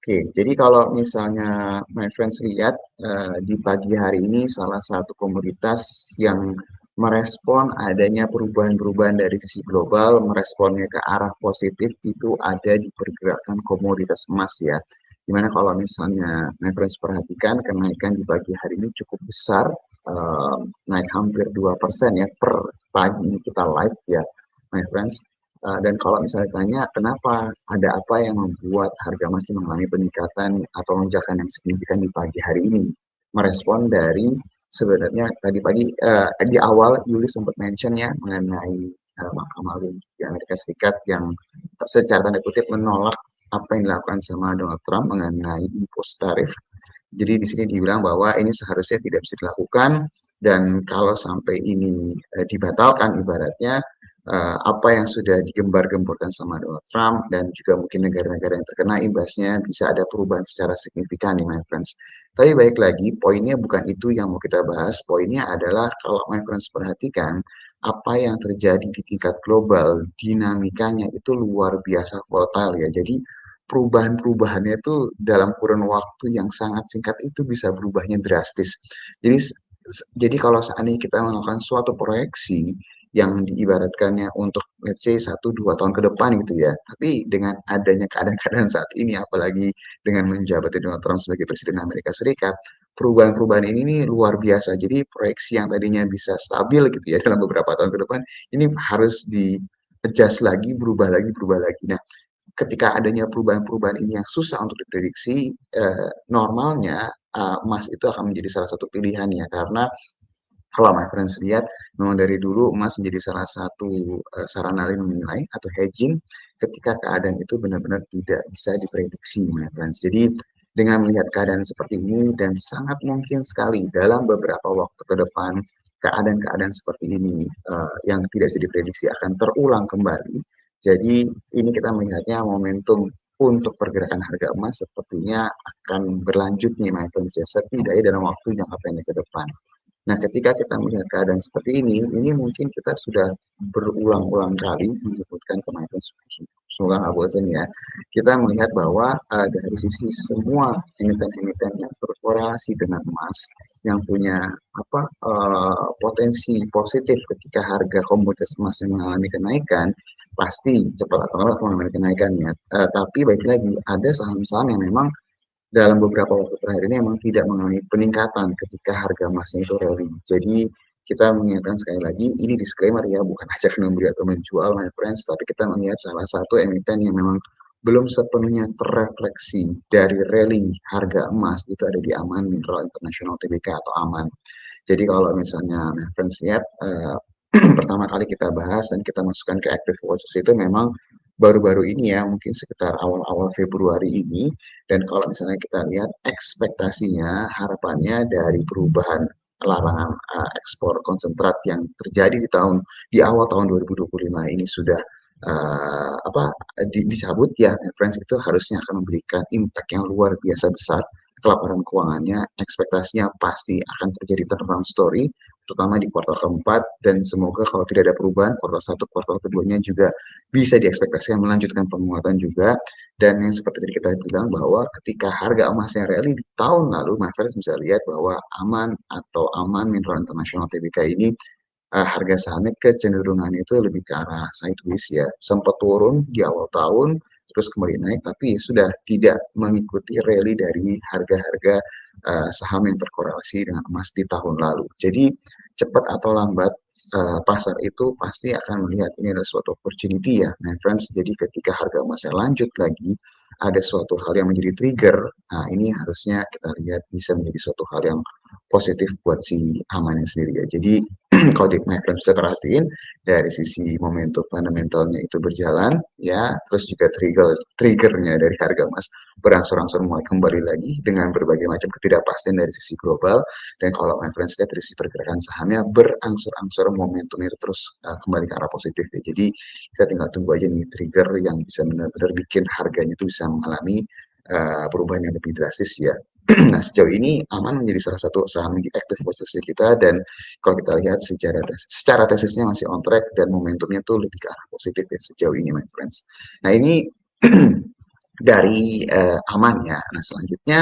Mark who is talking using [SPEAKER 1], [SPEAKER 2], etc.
[SPEAKER 1] Oke, jadi kalau misalnya my friends lihat di pagi hari ini salah satu komoditas yang merespon adanya perubahan-perubahan dari sisi global, meresponnya ke arah positif itu ada di pergerakan komoditas emas ya. Dimana kalau misalnya my friends perhatikan kenaikan di pagi hari ini cukup besar, eh, naik hampir 2% ya per pagi ini kita live ya, my friends. Dan kalau misalnya tanya kenapa, ada apa yang membuat harga masih mengalami peningkatan atau lonjakan yang signifikan di pagi hari ini? Merespon dari sebenarnya tadi pagi di awal Yuli sempat mention ya mengenai Mahkamah Agung di Amerika Serikat yang secara tanda kutip menolak apa yang dilakukan sama Donald Trump mengenai impos tarif. Jadi di sini dibilang bahwa ini seharusnya tidak bisa dilakukan dan kalau sampai ini dibatalkan ibaratnya apa yang sudah digembar-gemborkan sama Donald Trump dan juga mungkin negara-negara yang terkena imbasnya bisa ada perubahan secara signifikan nih my friends. Tapi baik lagi, poinnya bukan itu yang mau kita bahas. Poinnya adalah kalau my friends perhatikan apa yang terjadi di tingkat global, dinamikanya itu luar biasa volatile ya. Jadi perubahan-perubahannya itu dalam kurun waktu yang sangat singkat itu bisa berubahnya drastis. Jadi jadi kalau seandainya kita melakukan suatu proyeksi yang diibaratkannya untuk let's say 1-2 tahun ke depan gitu ya. Tapi dengan adanya keadaan-keadaan saat ini, apalagi dengan menjabat Donald Trump sebagai Presiden Amerika Serikat, perubahan-perubahan ini nih luar biasa. Jadi proyeksi yang tadinya bisa stabil gitu ya dalam beberapa tahun ke depan, ini harus di adjust lagi, berubah lagi, berubah lagi. Nah, ketika adanya perubahan-perubahan ini yang susah untuk diprediksi, normalnya emas itu akan menjadi salah satu pilihan ya, karena kalau my friends lihat, memang dari dulu emas menjadi salah satu sarana lindung nilai atau hedging ketika keadaan itu benar-benar tidak bisa diprediksi, my friends. Jadi dengan melihat keadaan seperti ini dan sangat mungkin sekali dalam beberapa waktu ke depan keadaan-keadaan seperti ini yang tidak bisa diprediksi akan terulang kembali. Jadi ini kita melihatnya momentum untuk pergerakan harga emas sepertinya akan berlanjut nih, my friends ya, setidaknya dalam waktu jangka pendek ke depan. Nah, ketika kita melihat keadaan seperti ini mungkin kita sudah berulang-ulang kali menyebutkan kemarin, semoga nggak bosan ya. Kita melihat bahwa dari sisi semua emiten-emiten yang berkorelasi dengan emas, yang punya apa potensi positif ketika harga komoditas emas yang mengalami kenaikan, pasti cepat atau lambat mengalami kenaikan ya. Tapi baik lagi, ada saham-saham yang memang dalam beberapa waktu terakhir ini memang tidak mengalami peningkatan ketika harga emasnya itu rally. Jadi kita mengingatkan sekali lagi, ini disclaimer ya, bukan ajakan membeli atau menjual, my friends, tapi kita melihat salah satu emiten yang memang belum sepenuhnya terrefleksi dari rally harga emas itu ada di Aman Mineral International Tbk atau Aman. Jadi kalau misalnya my friends lihat pertama kali kita bahas dan kita masukkan ke active watches itu memang baru-baru ini ya, mungkin sekitar awal-awal Februari ini. Dan kalau misalnya kita lihat ekspektasinya, harapannya dari perubahan larangan ekspor konsentrat yang terjadi di awal tahun 2025 ini sudah dicabut ya, friends, itu harusnya akan memberikan impact yang luar biasa besar ke laporan keuangannya. Ekspektasinya pasti akan terjadi turnaround story, terutama di kuartal keempat, dan semoga kalau tidak ada perubahan, kuartal satu, kuartal keduanya juga bisa diekspektasikan melanjutkan penguatan juga. Dan yang seperti tadi kita bilang bahwa ketika harga emasnya rally di tahun lalu, my friends bisa lihat bahwa Aman atau Aman Mineral International Tbk ini harga sahamnya kecenderungannya itu lebih ke arah sideways ya. Sempat turun di awal tahun, terus kembali naik, tapi sudah tidak mengikuti rally dari harga-harga saham yang terkorelasi dengan emas di tahun lalu. Jadi cepat atau lambat pasar itu pasti akan melihat ini adalah suatu opportunity ya, my friends. Jadi ketika harga emasnya lanjut lagi, ada suatu hal yang menjadi trigger. Nah, ini harusnya kita lihat bisa menjadi suatu hal yang positif buat si amannya sendiri ya. Jadi kalau di my friends bisa perhatiin dari sisi momentum fundamentalnya itu berjalan ya, terus juga triggernya dari harga emas berangsur-angsur mulai kembali lagi dengan berbagai macam ketidakpastian dari sisi global. Dan kalau my friends lihat dari sisi pergerakan sahamnya berangsur-angsur momentumnya itu terus kembali ke arah positif ya. Jadi kita tinggal tunggu aja nih trigger yang bisa benar-benar bikin harganya itu bisa mengalami perubahan yang lebih drastis ya. Nah, sejauh ini Aman menjadi salah satu saham di active posisi kita, dan kalau kita lihat secara tesisnya masih on track dan momentumnya tuh lebih ke arah positif ya sejauh ini, my friends. Nah, ini dari aman ya. Nah, selanjutnya